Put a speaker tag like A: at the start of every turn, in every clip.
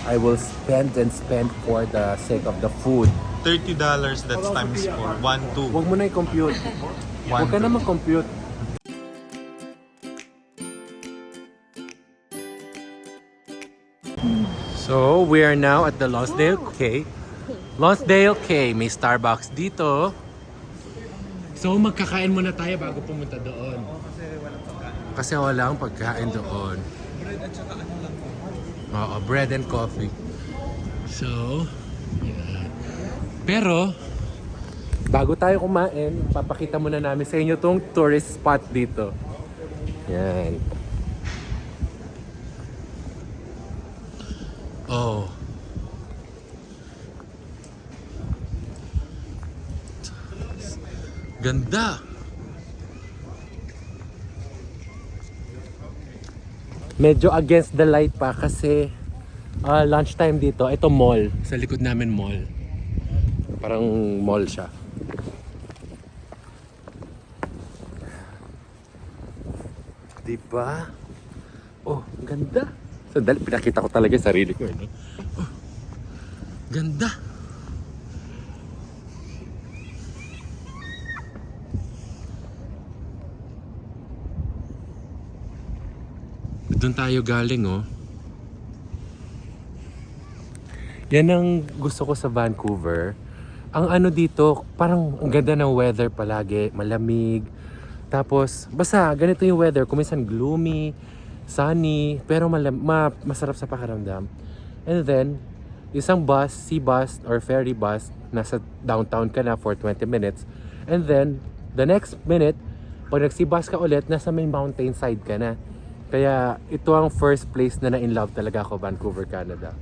A: I will spend and spend for the sake of the food.
B: $30, that's times 4. 1, 2.
A: Huwag mo na i-compute. Huwag ka na mag-compute. So, we are now at the Lonsdale Cay. Lonsdale Cay, may Starbucks dito. So, magkakain muna tayo bago pumunta doon. Kasi walang pagkain doon.
B: Bread at saka ano lang po.
A: Oo, bread and coffee. So, yan. Pero, bago tayo kumain, papakita muna namin sa inyo tong tourist spot dito. Yan. Oh. Ganda. Medyo against the light pa kasi lunchtime dito. Ito mall. Sa likod namin mall. Parang mall siya. Diba? Oh, ganda. Sandali, pinakita ko talaga yung sarili ko. No? Oh, ganda. Doon tayo galing, oh. Yan ang gusto ko sa Vancouver. Ang ano dito, parang ang ganda ng weather palagi, malamig. Tapos, basta ganito yung weather, kung minsan gloomy, sunny, pero masarap sa pakiramdam. And then, isang bus, sea bus or ferry bus, nasa downtown ka na for 20 minutes. And then, the next minute, pag nag-sea bus ka ulit, nasa may mountain side ka na. Kaya ito ang first place na na-in-love talaga ako, Vancouver, Canada.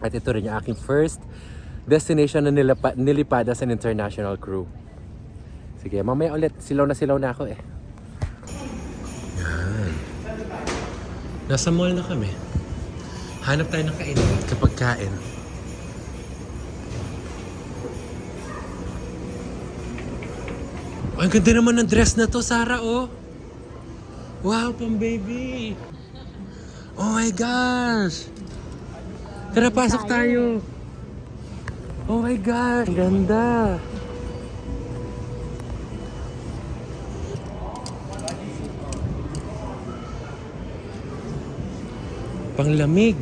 A: At ito rin yung aking first destination na nilipad as an international crew. Sige, mamaya ulit. Silaw na ako eh. Yan. Nasa mall na kami. Hanap tayo ng kainin kapag kain. Oh, ang ganda naman ng dress na to, Sarah, oh. Wow, pang baby! Oh my gosh! Tara, pasok tayo! Oh my gosh! Ganda! Panglamig!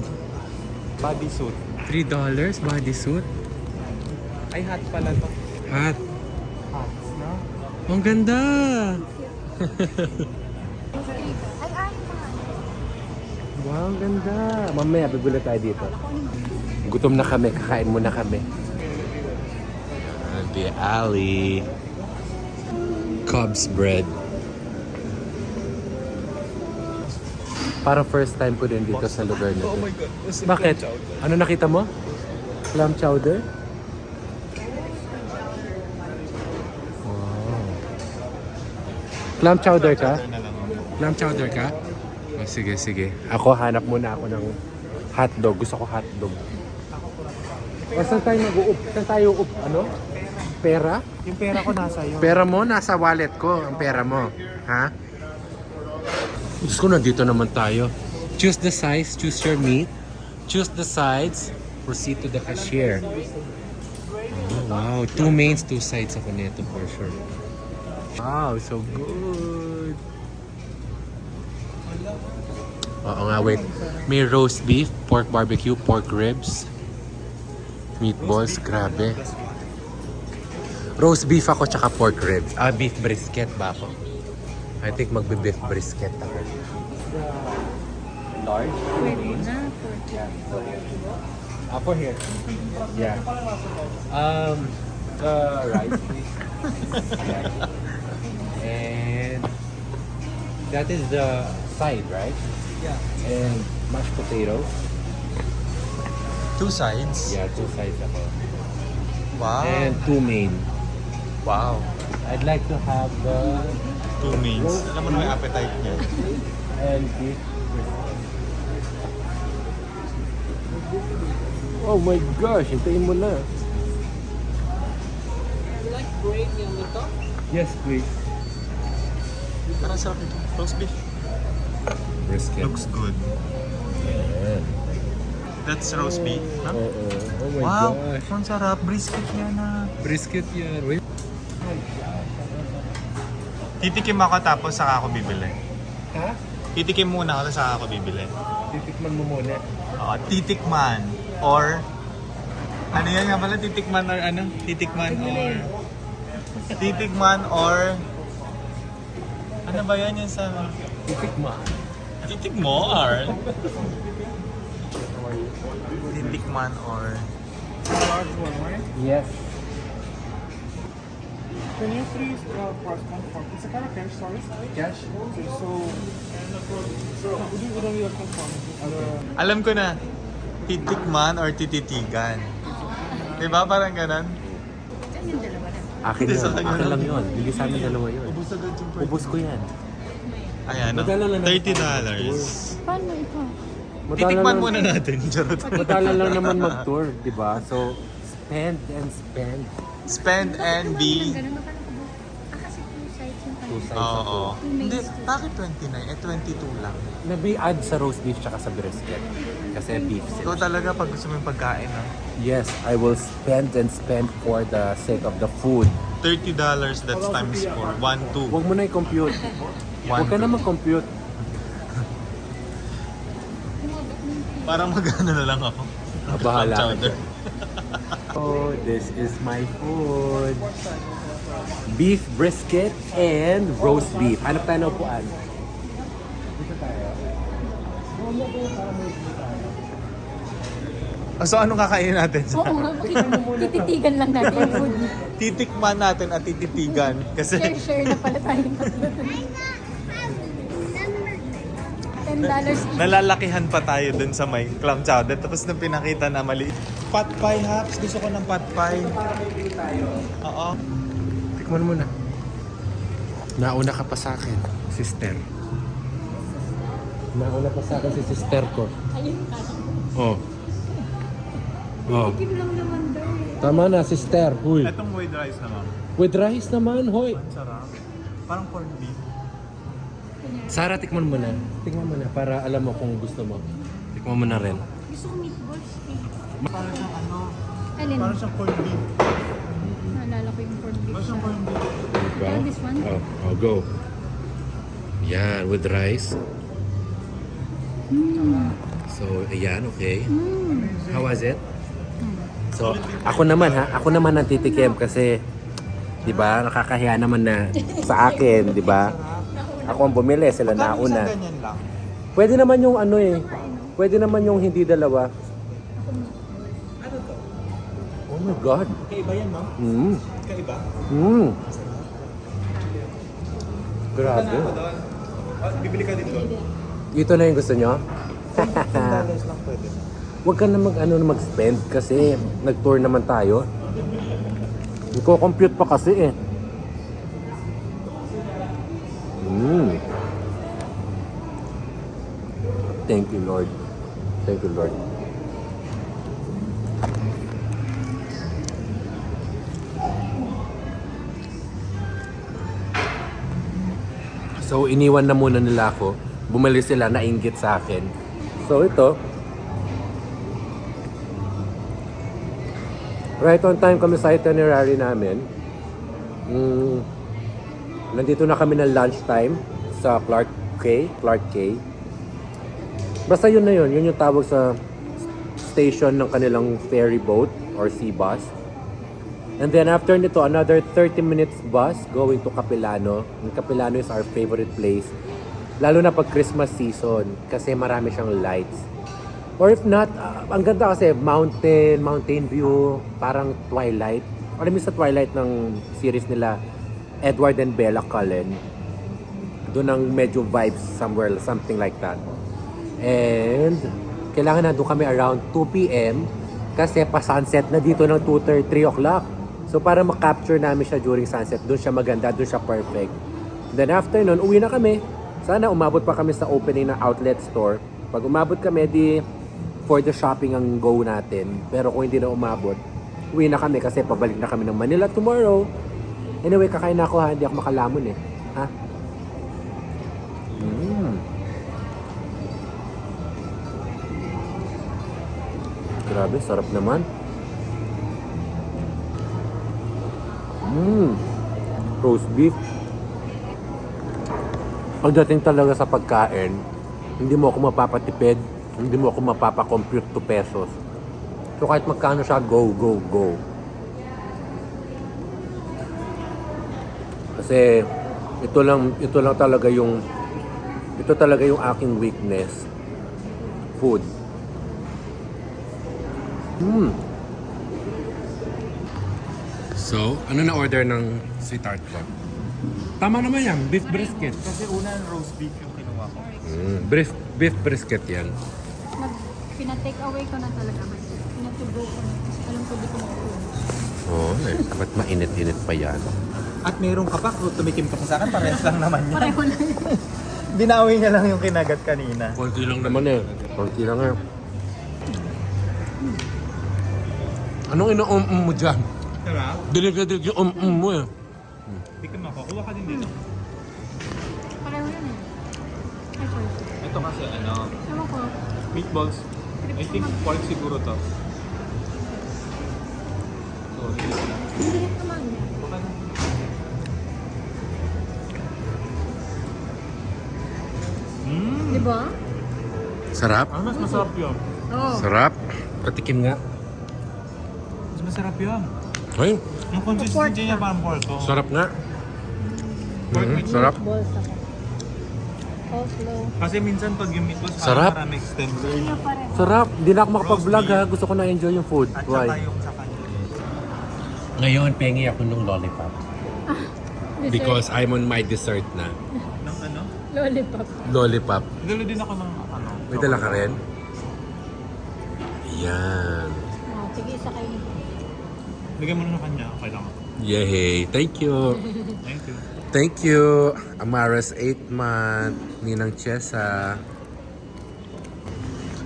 B: Bodysuit.
A: $3 bodysuit.
B: Ay, hat pala to.
A: Hat.
B: Hats, no?
A: Ang ganda! Wow, ang ganda. Mamaya, bibili tayo dito. Gutom na kami, kakain muna kami. The alley. Cobb's bread. Parang first time ko din dito sa lugar na to.
B: Oh my God.
A: Bakit? Ano nakita mo? Clam chowder? Wow. Clam chowder ka? Clam chowder ka? Oh, sige, sige. Ako, hanap muna ako ng hotdog. Gusto ko hotdog. O, saan tayo mag-uup? Saan tayo uup? Ano? Pera?
B: Yung pera ko nasa iyo.
A: Pera mo, nasa wallet ko. Ang pera mo. Ha? Diyos ko, nandito naman tayo. Choose the size, choose your meat. Choose the sides. Proceed to the cashier. Oh, wow. 2 mains, 2 sides ako nito for sure. Wow, so good. Oo nga, wait. May roast beef, pork barbecue, pork ribs, meatballs, grabe. Roast beef ako tsaka pork ribs. Beef brisket ba ako? I think magbe-beef brisket ako. Large?
C: Pwede na.
A: For here. Yeah. The rice, please. And that is the side, right?
B: Yeah.
A: And mashed potatoes.
B: 2 sides?
A: Yeah, 2 sides ako.
B: Wow.
A: And 2 main.
B: Wow.
A: I'd like to have the
B: 2 mains. Alam mo na may appetite niya.
A: and beef. Oh my gosh, hintayin mo na.
C: Like gravy on the top?
A: Yes, please.
B: Parang sarap ito. Roast beef.
A: Brisket.
B: Looks good.
A: Yeah.
B: That's roast beef, no?
A: Oo. Oh my
B: Wow,
A: gosh.
B: ang sarap. Brisket yan na.
A: Brisket yan. Wait.
B: Titikim ako tapos saka ako bibili.
A: Ha?
B: Titikim muna ako tapos saka ako bibili.
A: Titikman mo muna.
B: Oo, titikman. Or, ano yan nga pala? Titikman or ano? Titikman or... Titikman or... Ano ba yan yung sa...
A: Titikman.
B: Titikmo or... Titikman or...
D: Large one, right?
A: Yes.
D: Can you please press confirm? It's a kind of cash, sorry.
A: Cash?
D: Okay, so we don't need a confirm.
B: Alam ko na. Titikman or tititigan. Diba? Parang ganon.
A: Akin
B: Hindi,
A: yun.
B: sa kanya
A: Akin
B: lang.
A: lang yun. Hindi sa amin dalawa yun.
B: Ubus agad yung
A: Ubus ko yan.
B: Ayan, no?
A: Madala lang naman.
B: $30.
C: Paano ito?
B: Titikman muna natin. Charot.
A: Madala lang naman mag-tour, di ba? So, spend and spend.
B: Spend and be...
E: Ganun ba pala kabuk? Kasi two sides yung
A: Two
E: kanina.
A: sides
B: Oo.
A: ako.
B: Hindi, bakit 29? Eh, 22 lang.
A: May add sa roast beef tsaka sa brisket. Kasi beef
B: Ikaw
A: sila.
B: talaga pag gusto mo yung pagkain, no?
A: Yes, I will spend and spend for the sake of the food.
B: $30, that's times 4. 1, 2.
A: Huwag mo na i-compute. Huwag ka na mag-compute.
B: Parang mag-ano na lang ako.
A: Bahala ka
B: Chowder.
A: dyan. Oh, this is my food. Beef brisket and roast beef. Hanap tayo ng upuan. Dito tayo.
B: So, anong kakainin natin?
E: Oo nga, tititigan lang natin yung food.
B: Titikman natin at tititigan. Kasi
E: Share na pala tayo. $10 each.
B: nalalakihan pa tayo dun sa may clam chowder. Tapos nung pinakita na maliit. Pot pie, Haps. Gusto ko ng pot pie. Oo.
A: Tikman mo na. Nauna ka pa sa akin, sister. Nauna pa sa akin si sister ko.
E: Ayun ka.
A: Oh. Oh.
E: Tikim lang naman daw eh.
A: Tama na, sister. Huy.
B: Itong with rice naman.
A: With rice naman, hoy.
B: Sarap. Parang corned beef.
A: Sarah, tikman mo na. Tikman mo na para alam mo kung gusto mo. Tikman mo na rin.
E: Gusto ko meatballs eh.
B: Parang siyang ano.
E: Alin?
B: Parang siyang corned beef.
E: Naalala ko yung corned beef.
B: Parang siyang corned beef.
A: Diba?
E: Yeah, this one?
A: Oh, go. Yan, with rice. So, ayan, okay. How was it? So, ako naman ang titikim kasi 'di ba, nakakahiya naman na sa akin, 'di ba? Ako ang bumili, sila nauna.
B: Ganyan lang.
A: Pwede naman yung ano eh. Pwede naman yung hindi dalawa. Oh my god.
B: Kaiba yan, no? Kaiba.
A: Grabe.
B: Bibili ka din doon.
A: Ito na yung gusto nyo?
B: $10 lang pwede.
A: Huwag ka na mag-spend kasi nag-tour naman tayo. Nagko-compute pa kasi eh. Thank you, Lord. Thank you, Lord. So, iniwan na muna nila ako. Bumalik sila, nainggit sa akin. So, ito. Right on time kami sa itinerary namin. Nandito na kami ng lunchtime sa Clark K. Basta yun na yun. Yun yung tawag sa station ng kanilang ferry boat or sea bus. And then after nito, another 30 minutes bus going to Capilano. And Capilano is our favorite place. Lalo na pag Christmas season kasi marami siyang lights. Or if not, ang ganda kasi mountain view, parang Twilight. Alam mo sa Twilight ng series nila, Edward and Bella Cullen. Doon ang medyo vibes somewhere, something like that. And kailangan na doon kami around 2 p.m. kasi pa-sunset na dito ng 3 o'clock. So para ma-capture namin siya during sunset, doon siya maganda, doon siya perfect. Then after nun, uwi na kami. Sana umabot pa kami sa opening ng outlet store. Pag umabot kami, di for the shopping ang go natin. Pero kung hindi na umabot, uwi na kami kasi pabalik na kami ng Manila tomorrow. Anyway, kakain na ako ha, hindi ako makalamon eh. Ha? Grabe, sarap naman. Roast beef. Pagdating talaga sa pagkain, hindi mo ako mapapatipid, hindi mo ako mapapakompute to pesos. So kahit magkano siya, go, go, go. Kasi ito lang talaga yung aking weakness. Food. So, ano na order ng sweetheart ko? Tama naman yan, beef brisket.
B: Kasi una roast beef yung kinuha ko.
A: Beef brisket yan.
E: Pina-take away ko na talaga. Pinatubo ko na. Kasi alam ko di ko mag-ubos.
A: Oo, dapat mainit-init pa yan.
B: At mayroong ka pa, kung tumikim ka pa sa akin, parehas lang naman yan.
E: Pareho lang.
B: Binawi niya lang yung kinagat kanina.
A: Konti lang naman eh. Konti lang eh. Anong ino-mo dyan?
B: Diba?
A: Dilig yung mo eh.
B: Tikim ako. Kuha ka din dito.
E: Pareho yan eh. Ay, sorry.
B: Ito kasi ano,
E: Ewan ko.
B: meatballs. I think pork siguro to. So, hindi ko na.
E: Hindi naman.
B: Baka na.
E: Di ba?
A: Sarap?
B: Ah, mas masarap yun.
E: Oo.
A: Sarap. Patikim nga.
B: Mas masarap yun.
A: Ay,
B: Yung consistency niya parang pork. Oh.
A: sarap nga.
B: Pork meat.
A: Sarap.
E: Balls ako. Coleslaw.
B: Kasi minsan pag yung meatballs,
A: Sarap.
B: parang maraming stem.
E: Ano pa rin?
A: Sarap. Di na ako makapag-vlog ha. Gusto ko na enjoy yung food.
B: At
A: Why?
B: saka yung sa kanya.
A: Ngayon, pengi ako ng lollipop. Because I'm on my dessert na.
B: Ng ano?
E: Lollipop.
A: Lollipop.
B: Dala din ako ng ano.
A: May dala ka rin? Yan.
E: Oh, sige, isa kayo nito.
B: Bigyan mo na sa kanya. Okay lang.
A: Yay! Thank you!
B: Thank you.
A: Thank you! Amara's 8th month. Ninang Chesa.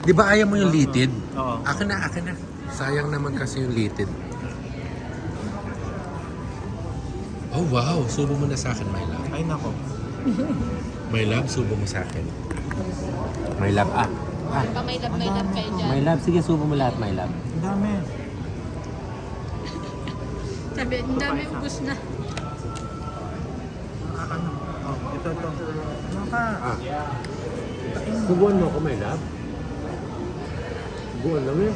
A: Di ba ayaw mo yung litid?
B: Oo.
A: Akin na. Sayang naman kasi yung litid. Oh wow! Subo mo na sa akin, my love.
B: Ay nako.
A: My love, subo mo sa akin. My love,
E: May love kayo dyan.
A: My love, sige, subo mo lahat, my love.
B: Ang dami.
E: Sabi, ang dami ubus na.
B: Ano? Oh, ito. Ano ka?
A: Subuan mo ako, my love. Subuan lang eh.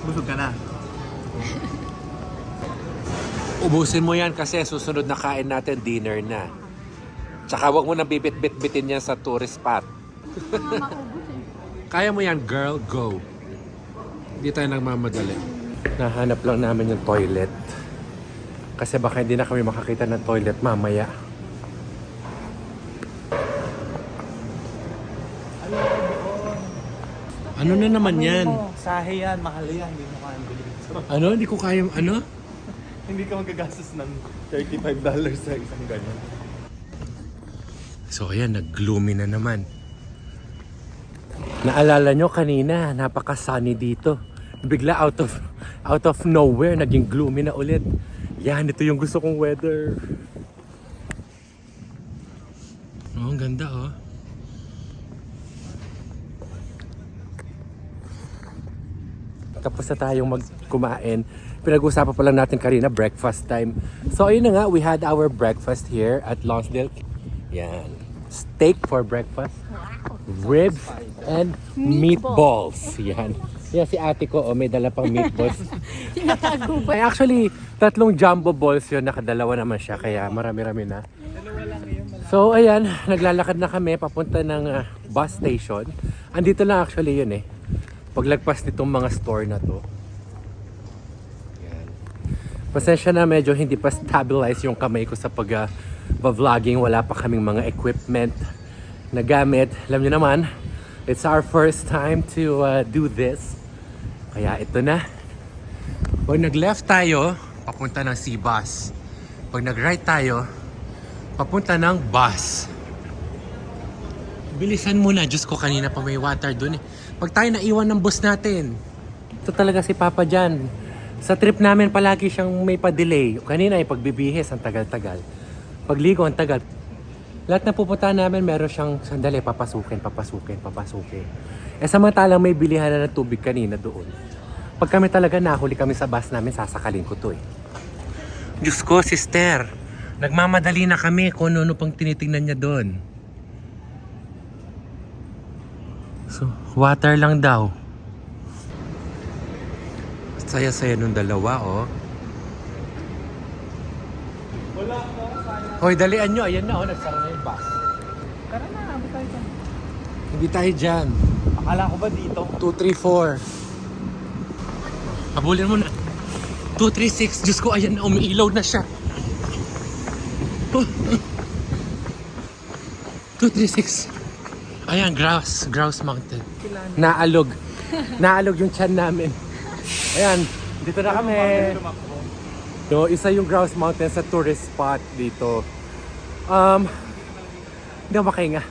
B: Busog ka na.
A: Ubusin mo yan kasi susunod na kain natin, dinner na. Tsaka wag mo na bibit-bit-bitin yan sa tourist spot.
E: Maubos eh.
A: Kaya mo yan, girl, go. Hindi tayo nagmamadali. Nahanap lang namin yung toilet. Kasi baka hindi na kami makakita ng toilet mamaya. Ano na naman yan?
B: Sahe yan, mahal yan. Hindi mo kaya bilhin.
A: Ano? Hindi ko kaya, ano?
B: Hindi ka magagastos ng $35 sa isang ganyan.
A: So ayan, nag-gloomy na naman. Naalala nyo kanina, napaka-sunny dito. Bigla out of nowhere, naging gloomy na ulit. Yan, ito yung gusto kong weather. Oh, ang ganda oh. Tapos na tayong kumain. Pinag-usapan pa lang natin kanina, breakfast time. So ayun na nga, we had our breakfast here at Lonsdale. Yan. Steak for breakfast. Ribs and meatballs. Yan. Yan si ate ko, may dala pang meatballs.
E: Tinatago ba?
A: Ay, actually, 3 jumbo balls yun. Nakadalawa naman siya, kaya marami-rami na. So ayan, naglalakad na kami papunta ng bus station. Andito lang actually yun eh. Paglagpas nitong mga store na to. Yan. Pasensya na, medyo hindi pa stabilize yung kamay ko sa pag-vlogging. Wala pa kaming mga equipment na gamit. Alam nyo naman, it's our first time to do this. Kaya ito na. Pag nag-left tayo, papunta ng C-bus. Pag nag-right tayo, papunta ng bus. Bilisan mo na. Diyos ko, kanina pa may water dun eh. Pag tayo naiwan ng bus natin. Ito talaga si Papa dyan. Sa trip namin palagi siyang may pa-delay. Kanina ay pagbibihis, ang tagal-tagal. Pagligo, ang tagal. Lahat na pupuntahan namin, meron siyang sandali, papasukin. Samantalang may bilihan na ng tubig kanina doon. Pag kami talaga nahuli kami sa bus namin, sasakalin ko to eh. Diyos ko, sister. Nagmamadali na kami kung ano pang tinitingnan niya doon. So, water lang daw. Saya-saya nung dalawa, oh. Hoy, dalian nyo. Ayan na, oh. Nagsara na yung bus.
D: Tara na, abot tayo dyan.
A: Hindi tayo dyan.
B: Akala ko ba dito?
A: 2, 3, 4. Habulin mo na. 2, 3, 6. Diyos ko, ayan na. Umiilaw na siya. 2, 3, 6. Ayan, Grouse Mountain. Naalog. Naalog yung tiyan namin. Ayan, dito na kami. No, isa yung Grouse Mountain sa tourist spot dito. Hindi ako makahinga.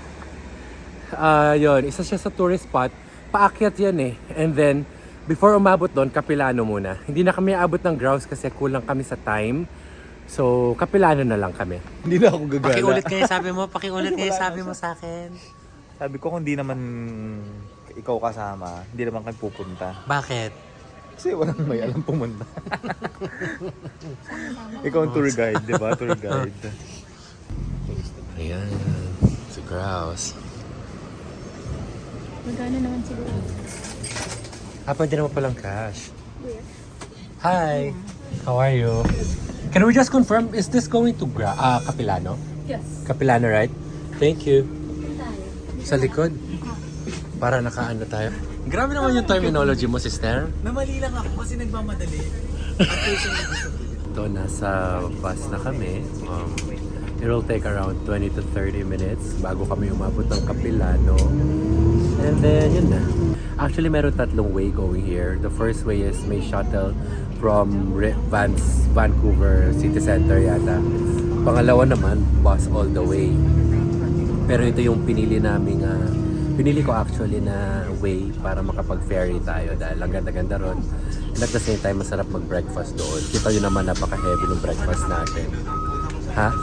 A: Yun, isa siya sa tourist spot. Paakyat yan eh. And then, before umabot doon, Capilano muna. Hindi na kami abot ng Grouse kasi kulang kami sa time. So, Capilano na lang kami.
B: Hindi na ako gagala.
A: Pakiulit kayo sabi mo sa akin.
B: Sabi ko kung di naman ikaw kasama, hindi naman kayo pupunta.
A: Bakit?
B: Kasi walang may alam pumunta. Ikaw ang tour guide, di ba? Tour guide.
A: Ayan, si Grouse.
E: Magkano naman siguro?
A: Pwede naman palang cash. Hi! How are you? Can we just confirm, is this going to Capilano?
E: Yes.
A: Capilano, right? Thank you. Sa likod. Para nakaano tayo. Grabe naman yung terminology mo, sister.
B: Namali lang ako kasi nagmamadali.
A: Ito, nasa bus na kami. It will take around 20 to 30 minutes bago kami umabot ng Capilano. And then, yun na. Actually, meron tatlong way going here. The first way is may shuttle from Vancouver City Center yata. Pangalawa naman, bus all the way. Pero ito yung pinili ko actually na way para makapag-ferry tayo dahil ang ganda-ganda ron. And at the same time, masarap mag-breakfast doon. Kita nyo naman napaka-heavy ng breakfast natin. Ha?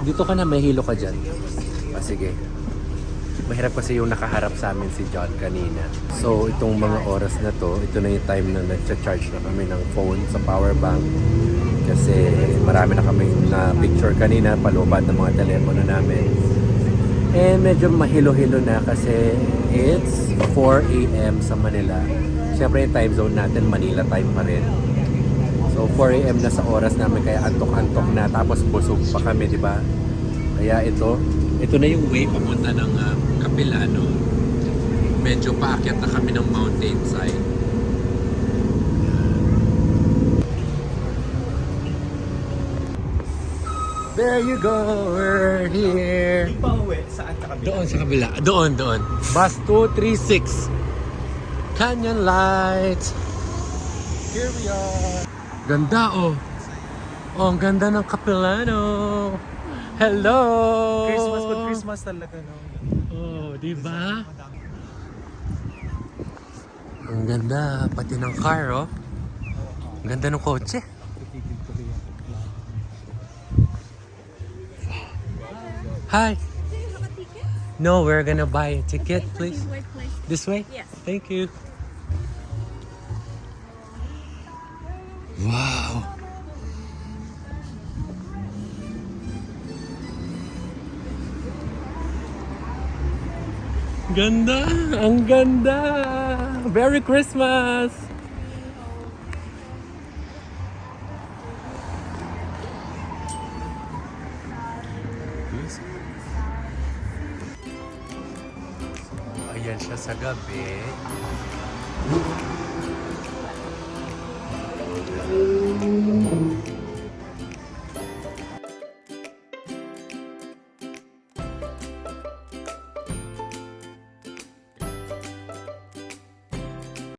A: Dito ka na, may hilo ka dyan. Sige. Mahirap kasi yung nakaharap sa amin si John kanina. So, itong mga oras na to, ito na yung time na nag-charge na kami ng phone sa power bank. Kasi marami na kami na picture kanina, palubad ng mga telepono namin. And medyo mahilo-hilo na kasi it's 4 a.m. sa Manila. Siyempre yung time zone natin, Manila time pa rin. So 4 a.m. na sa oras namin kaya antok-antok na tapos busog pa kami, di ba? Kaya ito na yung way papunta ng Capilano. Medyo paakyat na kami ng mountain side. There you go, we're here.
B: Pa uwi, saan ka kabila?
A: Doon sa kabila. Doon. Bus 236. Canyon Lights. Here we are. Ganda oh. Oh, ang ganda ng Capilano. Hello.
B: Christmas talaga, no?
A: Oh, di ba? Ang ganda pati ng car, oh. Ang ganda ng kotse. Hi.
E: Do you have a ticket?
A: No, we're gonna buy a ticket, please.
E: Wait, please.
A: This way?
E: Yes.
A: Thank you. Wow. Ganda! Ang ganda! Merry Christmas! Ayan siya sa gabi.